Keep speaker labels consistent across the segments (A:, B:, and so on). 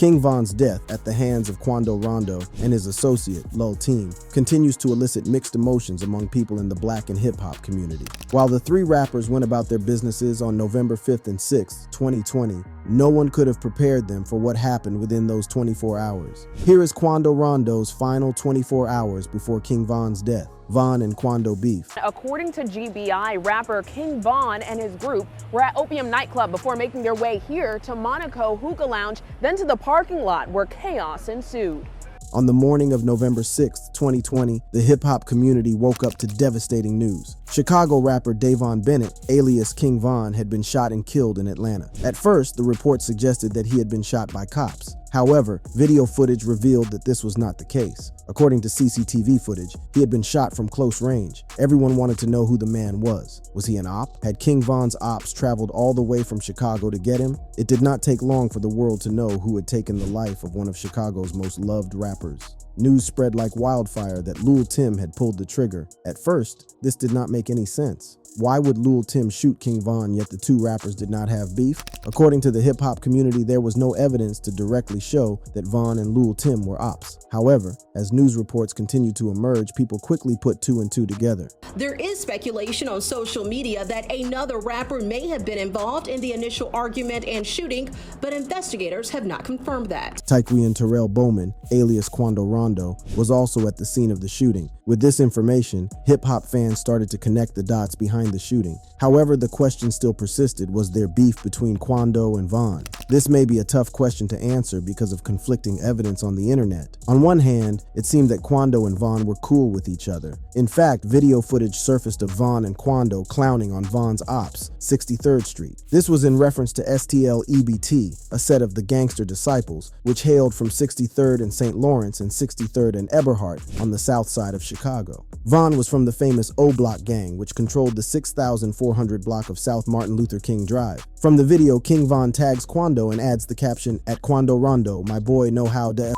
A: King Von's death at the hands of Quando Rondo and his associate, Lil Team, continues to elicit mixed emotions among people in the black and hip-hop community. While the three rappers went about their businesses on November 5th and 6th, 2020, no one could have prepared them for what happened within those 24 hours. Here is Quando Rondo's final 24 hours before King Von's death. Von and Quando Beef.
B: According to GBI, rapper King Von and his group were at Opium nightclub before making their way here to Monaco Hookah Lounge, then to the parking lot where chaos ensued.
A: On the morning of November 6th, 2020, the hip-hop community woke up to devastating news. Chicago rapper Davon Bennett, alias King Von, had been shot and killed in Atlanta. At first, the report suggested that he had been shot by cops. However, video footage revealed that this was not the case. According to CCTV footage, he had been shot from close range. Everyone wanted to know who the man was. Was he an op? Had King Von's ops traveled all the way from Chicago to get him? It did not take long for the world to know who had taken the life of one of Chicago's most loved rappers. News spread like wildfire that Lil Tim had pulled the trigger. At first, this did not make any sense. Why would Lil Tim shoot King Von, yet the two rappers did not have beef? According to the hip-hop community, there was no evidence to directly show that Von and Lil Tim were ops. However, as news reports continued to emerge, people quickly put two and two together.
C: There is speculation on social media that another rapper may have been involved in the initial argument and shooting, but investigators have not confirmed that.
A: Tyquan Terrell Bowman, alias Quando Rondo, was also at the scene of the shooting. With this information, hip-hop fans started to connect the dots behind the shooting. However, the question still persisted: was there beef between Quando and Von? This may be a tough question to answer because of conflicting evidence on the internet. On one hand, it seemed that Quando and Von were cool with each other. In fact, video footage surfaced of Von and Quando clowning on Von's ops, 63rd Street. This was in reference to STL EBT, a set of the Gangster Disciples, which hailed from 63rd and St. Lawrence and 63rd and Eberhart on the south side of Chicago. Von was from the famous O Block gang, which controlled the 6,400 block of South Martin Luther King Drive. From the video, King Von tags Quando and adds the caption, "At Quando Rondo, my boy know how to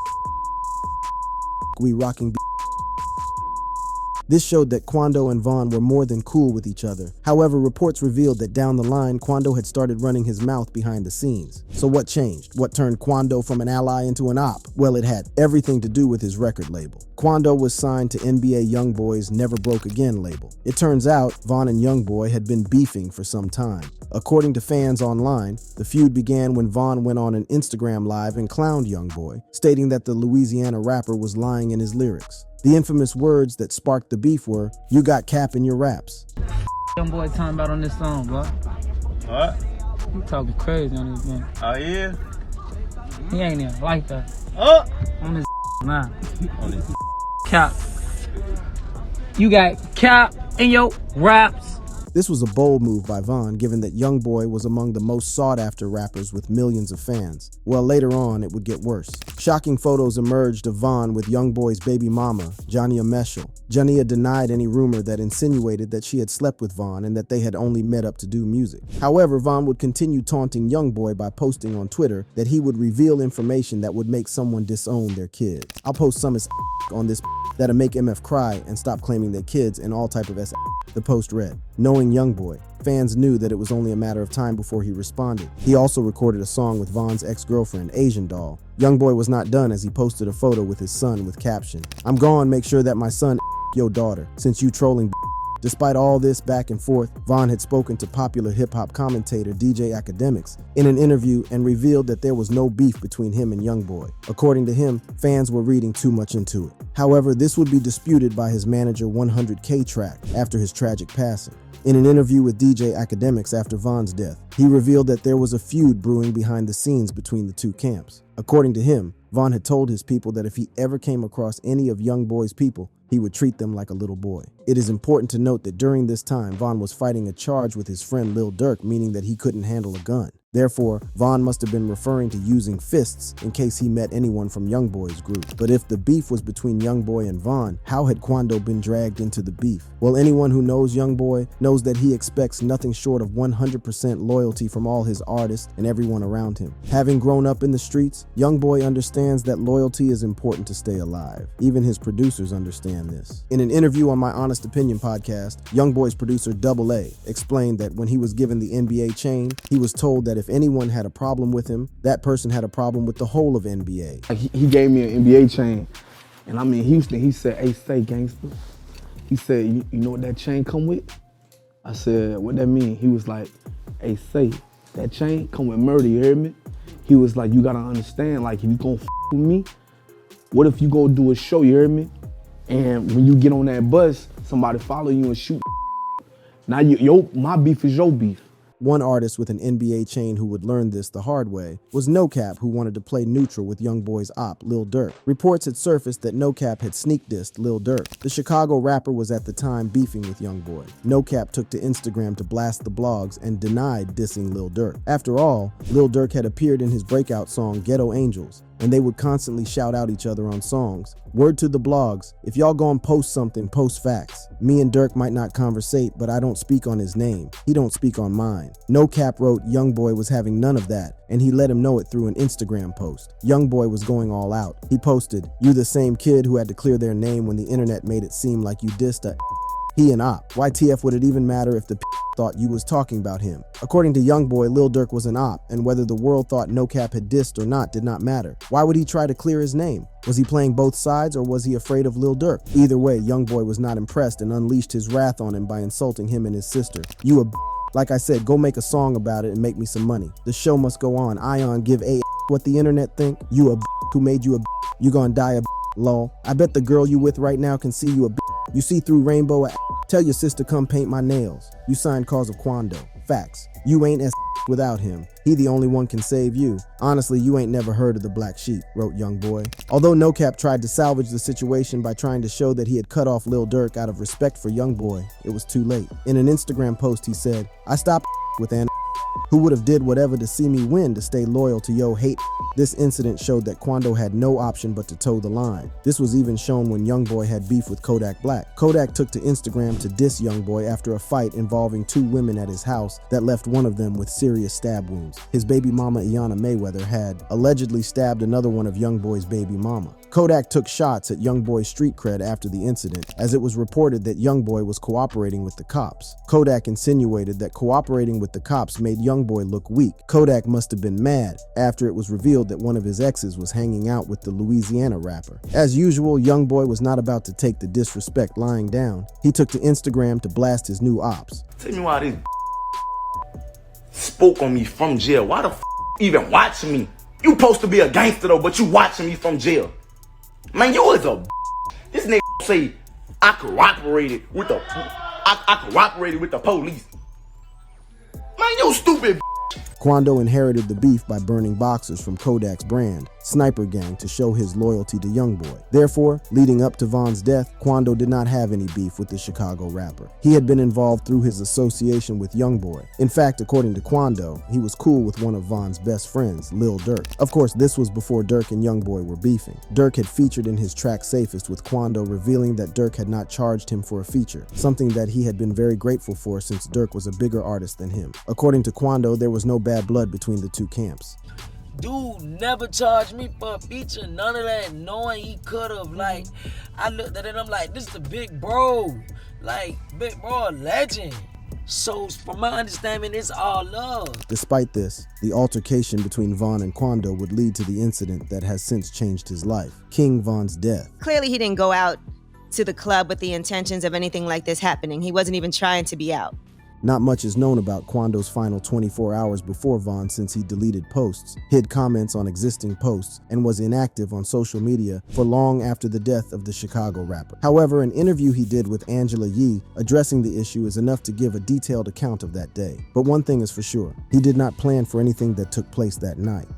A: we rocking." This showed that Quando and Von were more than cool with each other. However, reports revealed that down the line, Quando had started running his mouth behind the scenes. So what changed? What turned Quando from an ally into an op? Well, it had everything to do with his record label. Quando was signed to NBA YoungBoy's Never Broke Again label. It turns out Von and YoungBoy had been beefing for some time. According to fans online, the feud began when Von went on an Instagram live and clowned YoungBoy, stating that the Louisiana rapper was lying in his lyrics. The infamous words that sparked the beef were, "You got cap in your raps."
D: YoungBoy talking about on this song, bro.
E: What?
D: You talking crazy on this man.
E: Oh, yeah?
D: He ain't even like that.
E: Oh!
D: On this nah.
E: On this.
D: Cap. You got cap in your raps.
A: This was a bold move by Von, given that YoungBoy was among the most sought-after rappers with millions of fans. Well, later on, it would get worse. Shocking photos emerged of Von with YoungBoy's baby mama, Jania Meshel. Jania denied any rumor that insinuated that she had slept with Von and that they had only met up to do music. However, Von would continue taunting YoungBoy by posting on Twitter that he would reveal information that would make someone disown their kid. I'll post some on this that'll make MF cry and stop claiming their kids and all type of the post read. Knowing YoungBoy, fans knew that it was only a matter of time before he responded. He also recorded a song with Von's ex-girlfriend, Asian Doll. YoungBoy was not done as he posted a photo with his son with caption, "I'm gone, make sure that my son your daughter, since you trolling." Despite all this back and forth, Von had spoken to popular hip-hop commentator DJ Academics in an interview and revealed that there was no beef between him and YoungBoy. According to him, fans were reading too much into it. However, this would be disputed by his manager 100K Track after his tragic passing. In an interview with DJ Academics after Von's death, he revealed that there was a feud brewing behind the scenes between the two camps. According to him, Von had told his people that if he ever came across any of YoungBoy's people, he would treat them like a little boy. It is important to note that during this time, Von was fighting a charge with his friend Lil Durk, meaning that he couldn't handle a gun. Therefore, Von must have been referring to using fists in case he met anyone from YoungBoy's group. But if the beef was between YoungBoy and Von, how had Quando been dragged into the beef? Well, anyone who knows YoungBoy knows that he expects nothing short of 100% loyalty loyalty from all his artists and everyone around him. Having grown up in the streets, YoungBoy understands that loyalty is important to stay alive. Even his producers understand this. In an interview on my Honest Opinion podcast, YoungBoy's producer Double A explained that when he was given the NBA chain, he was told that if anyone had a problem with him, that person had a problem with the whole of NBA.
E: Like he gave me an NBA chain, and I'm in Houston. He said, "Hey, say gangster." He said, you know what that chain come with?" I said, "What that mean?" He was like, "Hey, say, that chain come with murder, you hear me?" He was like, "You gotta understand, like, if you gon' with me, what if you go do a show, you hear me? And when you get on that bus, somebody follow you and shoot. Now my beef is your beef."
A: One artist with an NBA chain who would learn this the hard way was No Cap, who wanted to play neutral with YoungBoy's op, Lil Durk. Reports had surfaced that No Cap had sneak dissed Lil Durk. The Chicago rapper was at the time beefing with YoungBoy. No Cap took to Instagram to blast the blogs and denied dissing Lil Durk. After all, Lil Durk had appeared in his breakout song Ghetto Angels, and they would constantly shout out each other on songs. Word to the blogs, if y'all gon' post something, post facts. Me and Durk might not conversate, but I don't speak on his name. He don't speak on mine. No Cap wrote YoungBoy was having none of that, and he let him know it through an Instagram post. YoungBoy was going all out. He posted, "You the same kid who had to clear their name when the internet made it seem like you dissed a he an op. YTF would it even matter if the thought you was talking about him?" According to YoungBoy, Lil Durk was an op, and whether the world thought No Cap had dissed or not did not matter. Why would he try to clear his name? Was he playing both sides, or was he afraid of Lil Durk? Either way, YoungBoy was not impressed and unleashed his wrath on him by insulting him and his sister. "You a like I said, go make a song about it and make me some money. The show must go on. Ion, give a what the internet think. You a who made you a you gonna die a lol. I bet the girl you with right now can see you a you see through rainbow a tell your sister come paint my nails. You signed cause of Quando. Facts. You ain't as without him. He the only one can save you. Honestly, you ain't never heard of the black sheep," wrote YoungBoy. Although No Cap tried to salvage the situation by trying to show that he had cut off Lil Durk out of respect for YoungBoy, it was too late. In an Instagram post, he said, "I stopped with an who would have did whatever to see me win to stay loyal to yo hate." This incident showed that Quando had no option but to toe the line. This was even shown when YoungBoy had beef with Kodak Black. Kodak took to Instagram to diss YoungBoy after a fight involving two women at his house that left one of them with serious stab wounds. His baby mama Iyanna Mayweather had allegedly stabbed another one of YoungBoy's baby mama. Kodak took shots at YoungBoy's street cred after the incident, as it was reported that YoungBoy was cooperating with the cops. Kodak insinuated that cooperating with the cops made YoungBoy look weak. Kodak must have been mad after it was revealed that one of his exes was hanging out with the Louisiana rapper. As usual, YoungBoy was not about to take the disrespect lying down. He took to Instagram to blast his new ops.
F: "Tell me why this spoke on me from jail. Why the even watching me? You supposed to be a gangster though, but you watching me from jail. Man, you is a this nigga say I cooperated with the police. Man, you stupid."
A: Quando inherited the beef by burning boxers from Kodak's brand, Sniper Gang, to show his loyalty to YoungBoy. Therefore, leading up to Von's death, Quando did not have any beef with the Chicago rapper. He had been involved through his association with YoungBoy. In fact, according to Quando, he was cool with one of Von's best friends, Lil Durk. Of course, this was before Durk and YoungBoy were beefing. Durk had featured in his track Safest with Quando, revealing that Durk had not charged him for a feature, something that he had been very grateful for since Durk was a bigger artist than him. According to Quando, there was no bad blood between the two camps.
G: Dude never charged me for a feature, none of that, knowing he could've. Like, I looked at it, I'm like, this the big bro. Like, big bro, a legend. So, from my understanding, it's all love.
A: Despite this, the altercation between Von and Quando would lead to the incident that has since changed his life, King Von's death.
H: Clearly, he didn't go out to the club with the intentions of anything like this happening. He wasn't even trying to be out.
A: Not much is known about Quando's final 24 hours before Von, since he deleted posts, hid comments on existing posts, and was inactive on social media for long after the death of the Chicago rapper. However, an interview he did with Angela Yee addressing the issue is enough to give a detailed account of that day. But one thing is for sure, he did not plan for anything that took place that night.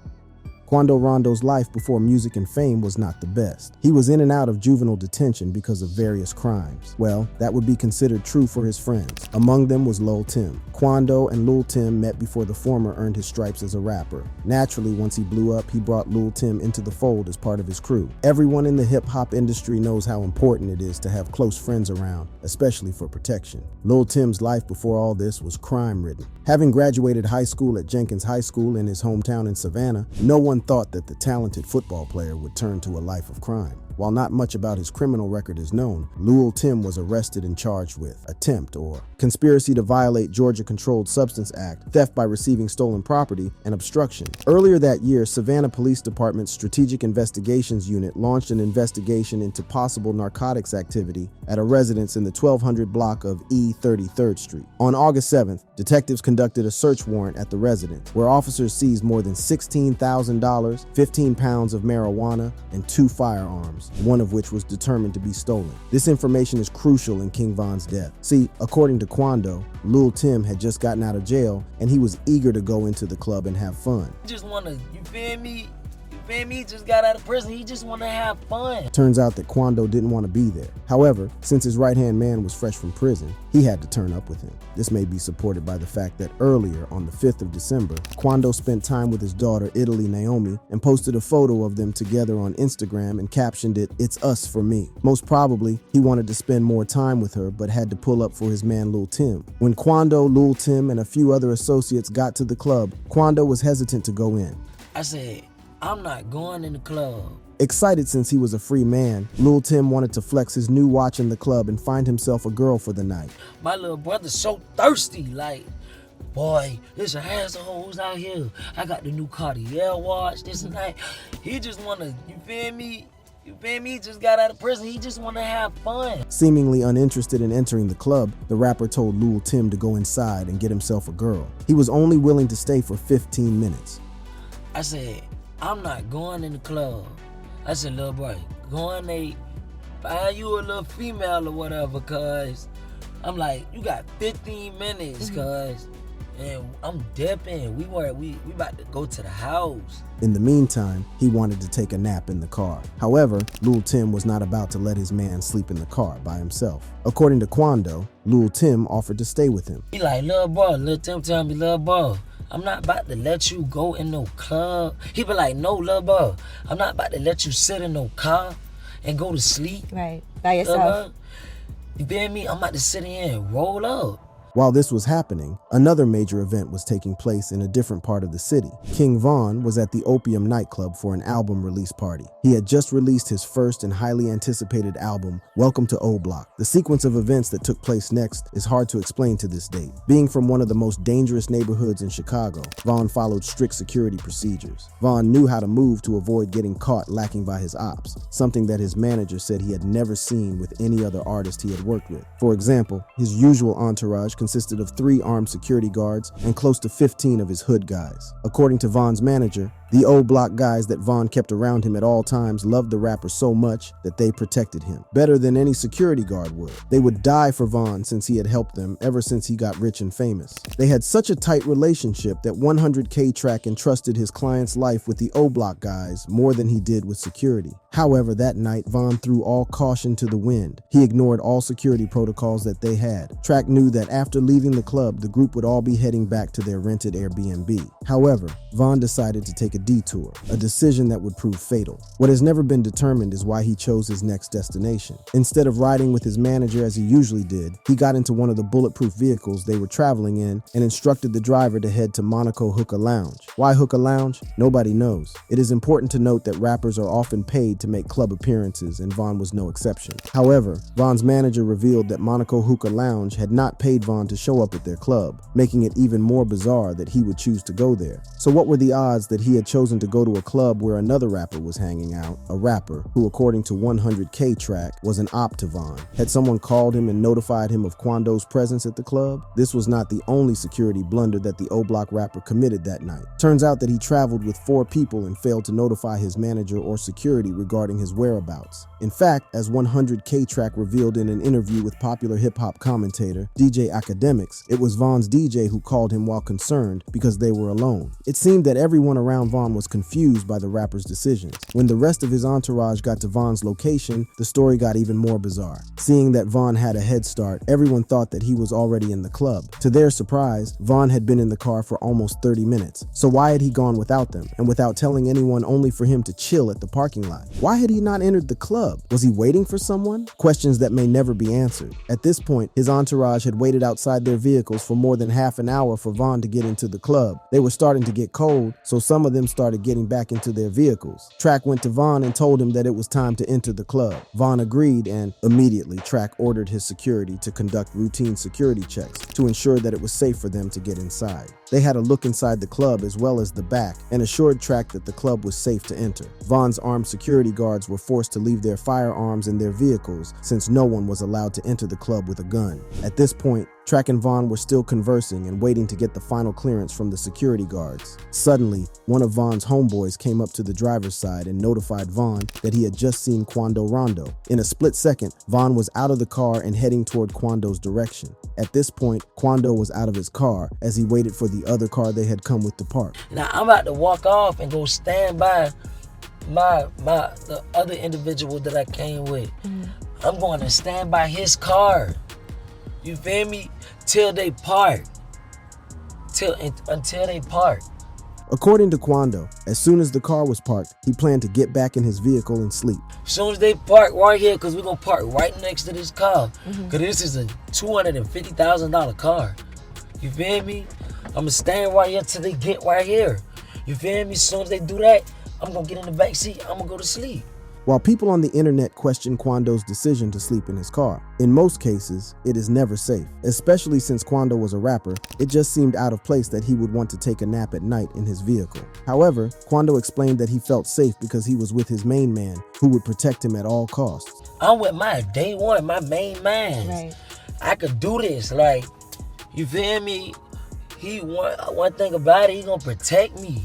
A: Quando Rondo's life before music and fame was not the best. He was in and out of juvenile detention because of various crimes. Well, that would be considered true for his friends. Among them was Lil Tim. Quando and Lil Tim met before the former earned his stripes as a rapper. Naturally, once he blew up, he brought Lil Tim into the fold as part of his crew. Everyone in the hip-hop industry knows how important it is to have close friends around, especially for protection. Lil Tim's life before all this was crime-ridden. Having graduated high school at Jenkins High School in his hometown in Savannah, no one thought that the talented football player would turn to a life of crime. While not much about his criminal record is known, Lil Tim was arrested and charged with attempt or conspiracy to violate Georgia Controlled Substance Act, theft by receiving stolen property, and obstruction. Earlier that year, Savannah Police Department's Strategic Investigations Unit launched an investigation into possible narcotics activity at a residence in the 1200 block of E 33rd Street. On August 7th, detectives conducted a search warrant at the residence, where officers seized more than $16,000, 15 pounds of marijuana, and 2 firearms, one of which was determined to be stolen. This information is crucial in King Von's death. See, according to Quando, Lil Tim had just gotten out of jail and he was eager to go into the club and have fun.
G: He just wanna, you feel me? He just got out of prison. He just want to have fun.
A: Turns out that Quando didn't want to be there. However, since his right-hand man was fresh from prison, he had to turn up with him. This may be supported by the fact that earlier, on the 5th of December, Quando spent time with his daughter, Italy Naomi, and posted a photo of them together on Instagram and captioned it, "It's us for me." Most probably, he wanted to spend more time with her, but had to pull up for his man Lil Tim. When Quando, Lil Tim, and a few other associates got to the club, Quando was hesitant to go in.
G: I said, I'm not going in the club.
A: Excited since he was a free man, Lil Tim wanted to flex his new watch in the club and find himself a girl for the night.
G: My little brother's so thirsty, like, boy, there's a assholes out here. I got the new Cartier watch, this and that. He just wanna, you feel me? He just got out of prison. He just wanna have fun.
A: Seemingly uninterested in entering the club, the rapper told Lil Tim to go inside and get himself a girl. He was only willing to stay for 15 minutes.
G: I said, I'm not going in the club. I said, little boy, go in there, find you a little female or whatever, cuz. I'm like, you got 15 minutes, cuz. And I'm dipping. We about to go to the house.
A: In the meantime, he wanted to take a nap in the car. However, Lil Tim was not about to let his man sleep in the car by himself. According to Quando, Lil Tim offered to stay with him.
G: He like, little boy, Lil Tim tell me, little boy, I'm not about to let you go in no club. He be like, no, little boy, I'm not about to let you sit in no car and go to sleep.
H: Right, by yourself.
G: You feel me? I'm about to sit in and roll up.
A: While this was happening, another major event was taking place in a different part of the city. King Von was at the Opium nightclub for an album release party. He had just released his first and highly anticipated album, Welcome to O Block. The sequence of events that took place next is hard to explain to this date. Being from one of the most dangerous neighborhoods in Chicago, Von followed strict security procedures. Von knew how to move to avoid getting caught lacking by his ops, something that his manager said he had never seen with any other artist he had worked with. For example, his usual entourage consisted of 3 armed security guards and close to 15 of his hood guys. According to Von's manager, the O Block guys that Von kept around him at all times loved the rapper so much that they protected him, better than any security guard would. They would die for Von since he had helped them ever since he got rich and famous. They had such a tight relationship that 100K Track entrusted his client's life with the O Block guys more than he did with security. However, that night, Von threw all caution to the wind. He ignored all security protocols that they had. Track knew that after leaving the club, the group would all be heading back to their rented Airbnb. However, Von decided to take a detour, a decision that would prove fatal. What has never been determined is why he chose his next destination. Instead of riding with his manager as he usually did, he got into one of the bulletproof vehicles they were traveling in and instructed the driver to head to Monaco Hookah Lounge. Why Hookah Lounge? Nobody knows. It is important to note that rappers are often paid to make club appearances, and Von was no exception. However, Von's manager revealed that Monaco Hookah Lounge had not paid Von to show up at their club, making it even more bizarre that he would choose to go there. So what were the odds that he had chosen to go to a club where another rapper was hanging out, a rapper who, according to 100K Track, was an op to Von? Had someone called him and notified him of Quando's presence at the club? This was not the only security blunder that the O Block rapper committed that night. Turns out that he traveled with 4 people and failed to notify his manager or security regarding regarding his whereabouts. In fact, as 100K Track revealed in an interview with popular hip-hop commentator DJ Academics, it was Von's DJ who called him while concerned because they were alone. It seemed that everyone around Von was confused by the rapper's decisions. When the rest of his entourage got to Von's location, the story got even more bizarre. Seeing that Von had a head start, everyone thought that he was already in the club. To their surprise, Von had been in the car for almost 30 minutes. So why had he gone without them, and without telling anyone, only for him to chill at the parking lot? Why had he not entered the club? Was he waiting for someone? Questions that may never be answered. At this point, his entourage had waited outside their vehicles for more than half an hour for Von to get into the club. They were starting to get cold, so some of them started getting back into their vehicles. Track went to Von and told him that it was time to enter the club. Von agreed, and immediately Track ordered his security to conduct routine security checks to ensure that it was safe for them to get inside. They had a look inside the club as well as the back and assured Track that the club was safe to enter. Von's armed security guards were forced to leave their firearms in their vehicles since no one was allowed to enter the club with a gun. At this point, Track and Von were still conversing and waiting to get the final clearance from the security guards. Suddenly, one of Von's homeboys came up to the driver's side and notified Von that he had just seen Quando Rondo. In a split second, Von was out of the car and heading toward Quando's direction. At this point, Quando was out of his car as he waited for the other car they had come with to park.
G: Now I'm about to walk off and go stand by the other individual that I came with. I'm going to stand by his car. You feel me? Till they park. Until they park.
A: According to Quando, as soon as the car was parked, he planned to get back in his vehicle and sleep.
G: As soon as they park right here, because we're going to park right next to this car. Because this is a $250,000 car. You feel me? I'm going to stand right here till they get right here. You feel me? As soon as they do that, I'm going to get in the back seat. I'm going to go to sleep.
A: While people on the internet question Quando's decision to sleep in his car, in most cases, it is never safe. Especially since Quando was a rapper, it just seemed out of place that he would want to take a nap at night in his vehicle. However, Quando explained that he felt safe because he was with his main man, who would protect him at all costs.
G: I'm with my day one, my main man.
H: Right.
G: I could do this, like, you feel me? One thing about it, he gonna protect me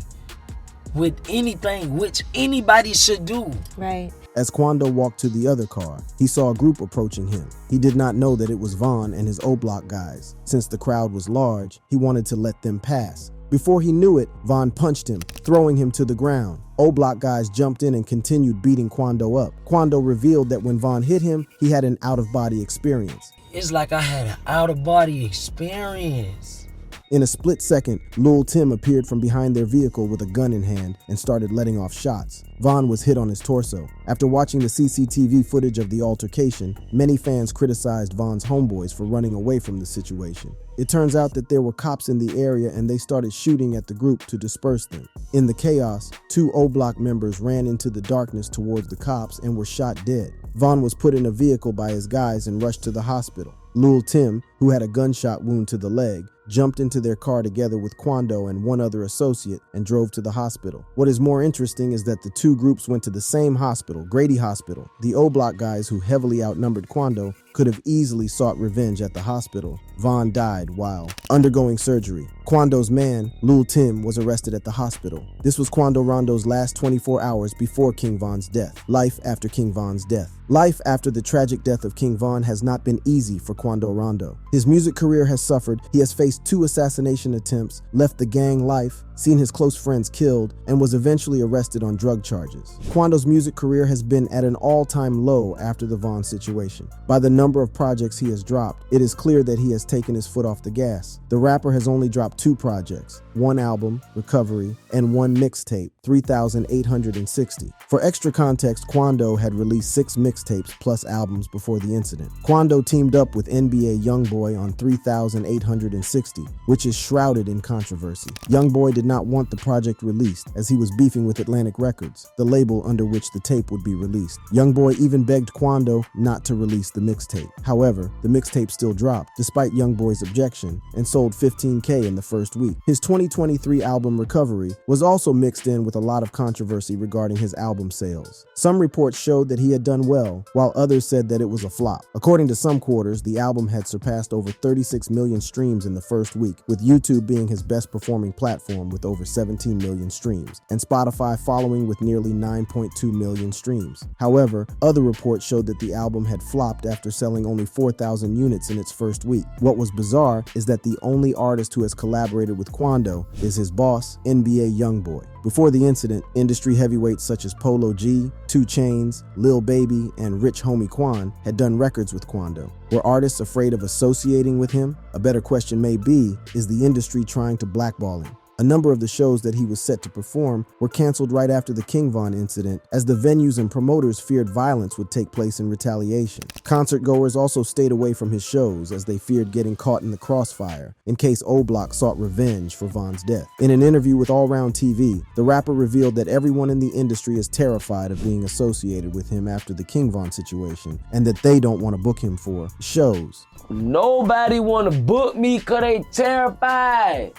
G: with anything, which anybody should do.
H: Right.
A: As Quando walked to the other car, he saw a group approaching him. He did not know that it was Von and his O-Block guys. Since the crowd was large, he wanted to let them pass. Before he knew it, Von punched him, throwing him to the ground. O-Block guys jumped in and continued beating Quando up. Quando revealed that when Von hit him, he had an out-of-body experience.
G: It's like I had an out-of-body experience.
A: In a split second, Lil Tim appeared from behind their vehicle with a gun in hand and started letting off shots. Von was hit on his torso. After watching the CCTV footage of the altercation, many fans criticized Von's homeboys for running away from the situation. It turns out that there were cops in the area and they started shooting at the group to disperse them. In the chaos, 2 O-Block members ran into the darkness towards the cops and were shot dead. Von was put in a vehicle by his guys and rushed to the hospital. Lil Tim, who had a gunshot wound to the leg, jumped into their car together with Quando and one other associate and drove to the hospital. What is more interesting is that the 2 groups went to the same hospital, Grady Hospital. The O-Block guys, who heavily outnumbered Quando, could have easily sought revenge at the hospital. Von died while undergoing surgery. Quando's man, Lil Tim, was arrested at the hospital. This was Quando Rondo's last 24 hours before King Von's death. Life after King Von's death. Life after the tragic death of King Von has not been easy for Quando Rondo. His music career has suffered. He has faced 2 assassination attempts, left the gang life, seen his close friends killed, and was eventually arrested on drug charges. Quando's music career has been at an all-time low after the Von situation. By the number of projects he has dropped, it is clear that he has taken his foot off the gas. The rapper has only dropped 2 projects, 1 album, Recovery, and 1 mixtape, 3,860. For extra context, Quando had released 6 mixtapes plus albums before the incident. Quando teamed up with NBA YoungBoy on 3,860, which is shrouded in controversy. YoungBoy did not want the project released, as he was beefing with Atlantic Records, the label under which the tape would be released. YoungBoy even begged Quando not to release the mixtape. However, the mixtape still dropped, despite YoungBoy's objection, and sold 15K in the first week. His 2023 album Recovery was also mixed in with a lot of controversy regarding his album sales. Some reports showed that he had done well, while others said that it was a flop. According to some quarters, the album had surpassed over 36 million streams in the first week, with YouTube being his best performing platform with with over 17 million streams, and Spotify following with nearly 9.2 million streams. However, other reports showed that the album had flopped after selling only 4,000 units in its first week. What was bizarre is that the only artist who has collaborated with Quando is his boss, NBA Youngboy. Before the incident, industry heavyweights such as Polo G, 2 Chainz, Lil Baby, and Rich Homie Quan had done records with Quando. Were artists afraid of associating with him? A better question may be, is the industry trying to blackball him? A number of the shows that he was set to perform were canceled right after the King Von incident, as the venues and promoters feared violence would take place in retaliation. Concert goers also stayed away from his shows as they feared getting caught in the crossfire in case O Block sought revenge for Von's death. In an interview with All Round TV, the rapper revealed that everyone in the industry is terrified of being associated with him after the King Von situation, and that they don't want to book him for shows.
G: Nobody want to book me because they terrified.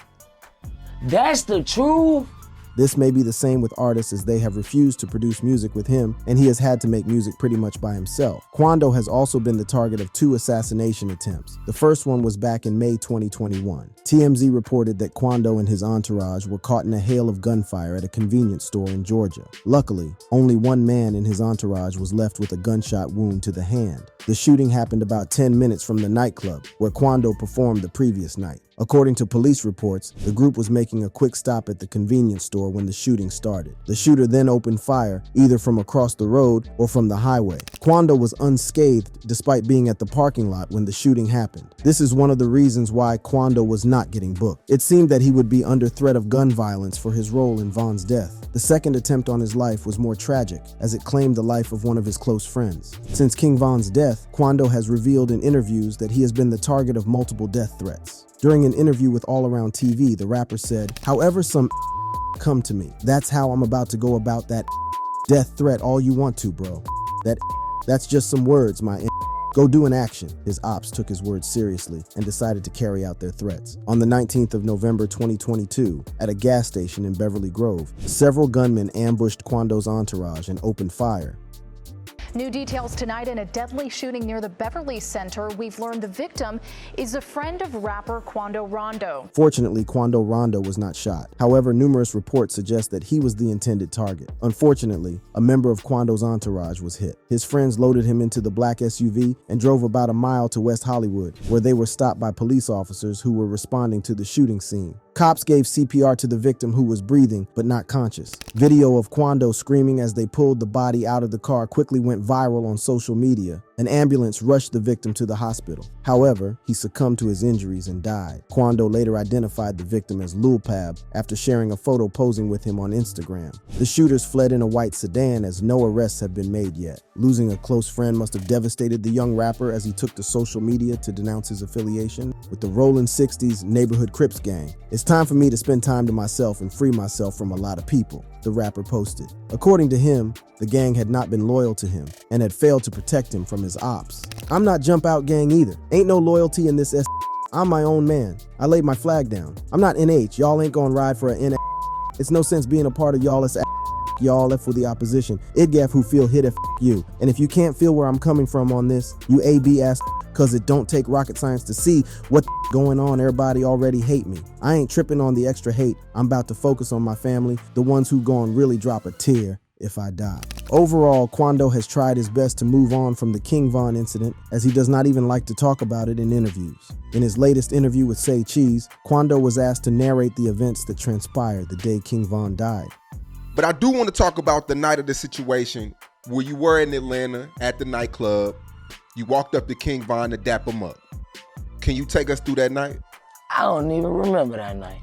G: That's the truth.
A: This may be the same with artists, as they have refused to produce music with him, and he has had to make music pretty much by himself. Quando has also been the target of 2 assassination attempts. The first one was back in May 2021. TMZ reported that Quando and his entourage were caught in a hail of gunfire at a convenience store in Georgia. Luckily, only one man in his entourage was left with a gunshot wound to the hand. The shooting happened about 10 minutes from the nightclub where Quando performed the previous night. According to police reports, the group was making a quick stop at the convenience store when the shooting started. The shooter then opened fire, either from across the road or from the highway. Quando was unscathed despite being at the parking lot when the shooting happened. This is one of the reasons why Quando was not getting booked. It seemed that he would be under threat of gun violence for his role in Von's death. The second attempt on his life was more tragic, as it claimed the life of one of his close friends. Since King Von's death, Quando has revealed in interviews that he has been the target of multiple death threats. During an interview with All Around TV, the rapper said, "However some come to me, that's how I'm about to go about that death threat all you want to, bro. That's just some words, my Go do an action." His ops took his words seriously and decided to carry out their threats. On the 19th of November 2022, at a gas station in Beverly Grove, several gunmen ambushed Quando's entourage and opened fire.
I: New details tonight in a deadly shooting near the Beverly Center. We've learned the victim is a friend of rapper Quando Rondo.
A: Fortunately, Quando Rondo was not shot. However, numerous reports suggest that he was the intended target. Unfortunately, a member of Quando's entourage was hit. His friends loaded him into the black SUV and drove about a mile to West Hollywood, where they were stopped by police officers who were responding to the shooting scene. Cops gave CPR to the victim, who was breathing but not conscious. Video of Quando screaming as they pulled the body out of the car quickly went viral on social media. An ambulance rushed the victim to the hospital. However, he succumbed to his injuries and died. Quando later identified the victim as Lil Pab after sharing a photo posing with him on Instagram. The shooters fled in a white sedan, as no arrests have been made yet. Losing a close friend must have devastated the young rapper, as he took to social media to denounce his affiliation with the Rollin' 60s neighborhood Crips gang. "It's time for me to spend time to myself and free myself from a lot of people," the rapper posted. According to him, the gang had not been loyal to him and had failed to protect him from his ops. "I'm not jump out gang either. Ain't no loyalty in this I'm my own man. I laid my flag down. I'm not NH. Y'all ain't gonna ride for a N. It's no sense being a part of y'all. It's y'all left for the opposition. Idgaf who feel hit at you. And if you can't feel where I'm coming from on this, you AB ass, cause it don't take rocket science to see what going on. Everybody already hate me. I ain't tripping on the extra hate. I'm about to focus on my family, the ones who gon' really drop a tear if I die." Overall, Quando has tried his best to move on from the King Von incident, as he does not even like to talk about it in interviews. In his latest interview with Say Cheese, Quando was asked to narrate the events that transpired the day King Von died.
J: But I do want to talk about the night of the situation where you were in Atlanta at the nightclub. You walked up to King Von to dap him up. Can you take us through that night?
G: I don't even remember that night.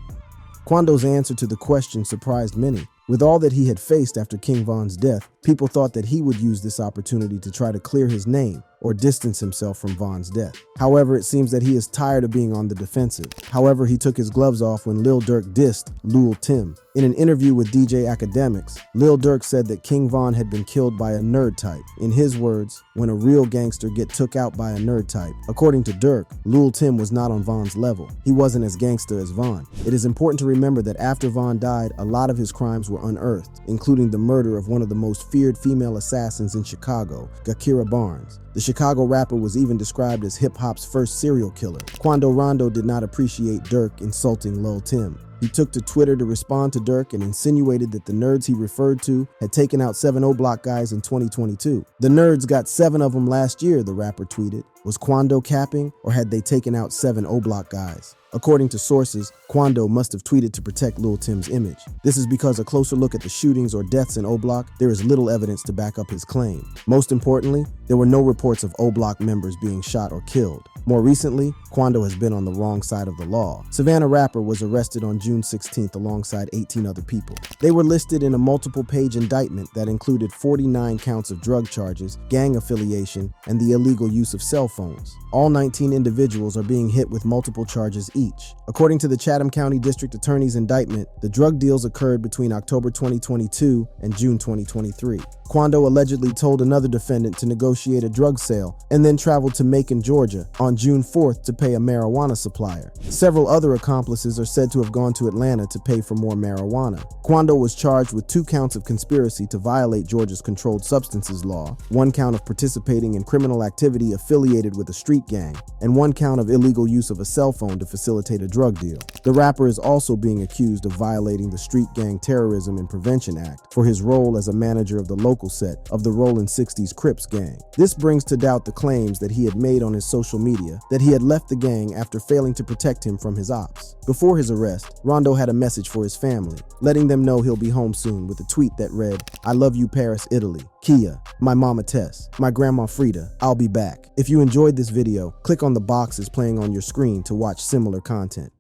A: Quando's answer to the question surprised many. With all that he had faced after King Von's death, people thought that he would use this opportunity to try to clear his name or distance himself from Von's death. However, it seems that he is tired of being on the defensive. However, he took his gloves off when Lil Durk dissed Lil Tim. In an interview with DJ Academics, Lil Durk said that King Von had been killed by a nerd type. In his words, when a real gangster get took out by a nerd type. According to Durk, Lil Tim was not on Von's level. He wasn't as gangster as Von. It is important to remember that after Von died, a lot of his crimes were unearthed, including the murder of one of the most feared female assassins in Chicago, Gakira Barnes. The Chicago rapper was even described as hip-hop's first serial killer. Quando Rondo did not appreciate Durk insulting Lil Tim. He took to Twitter to respond to Dirk and insinuated that the nerds he referred to had taken out 7 O-Block guys in 2022. The nerds got 7 of them last year, the rapper tweeted. Was Quando capping, or had they taken out 7 O-Block guys? According to sources, Quando must have tweeted to protect Lil Tim's image. This is because a closer look at the shootings or deaths in O-Block, there is little evidence to back up his claim. Most importantly, there were no reports of O-Block members being shot or killed. More recently, Quando has been on the wrong side of the law. Savannah Rapper was arrested on June 16th alongside 18 other people. They were listed in a multiple-page indictment that included 49 counts of drug charges, gang affiliation, and the illegal use of cell phones. All 19 individuals are being hit with multiple charges each. According to the Chatham County District Attorney's indictment, the drug deals occurred between October 2022 and June 2023. Quando allegedly told another defendant to negotiate a drug sale and then traveled to Macon, Georgia on June 4th to pay a marijuana supplier. Several other accomplices are said to have gone to Atlanta to pay for more marijuana. Quando was charged with 2 counts of conspiracy to violate Georgia's controlled substances law, 1 count of participating in criminal activity affiliated with a street gang, and 1 count of illegal use of a cell phone to facilitate a drug deal. The rapper is also being accused of violating the Street Gang Terrorism and Prevention Act for his role as a manager of the local set of the Rollin' 60s Crips gang. This brings to doubt the claims that he had made on his social media that he had left the gang after failing to protect him from his ops. Before his arrest, Rondo had a message for his family, letting them know he'll be home soon with a tweet that read, "I love you, Paris, Italy. Kia, my mama Tess, my grandma Frida, I'll be back." If you enjoyed this video, click on the boxes playing on your screen to watch similar content.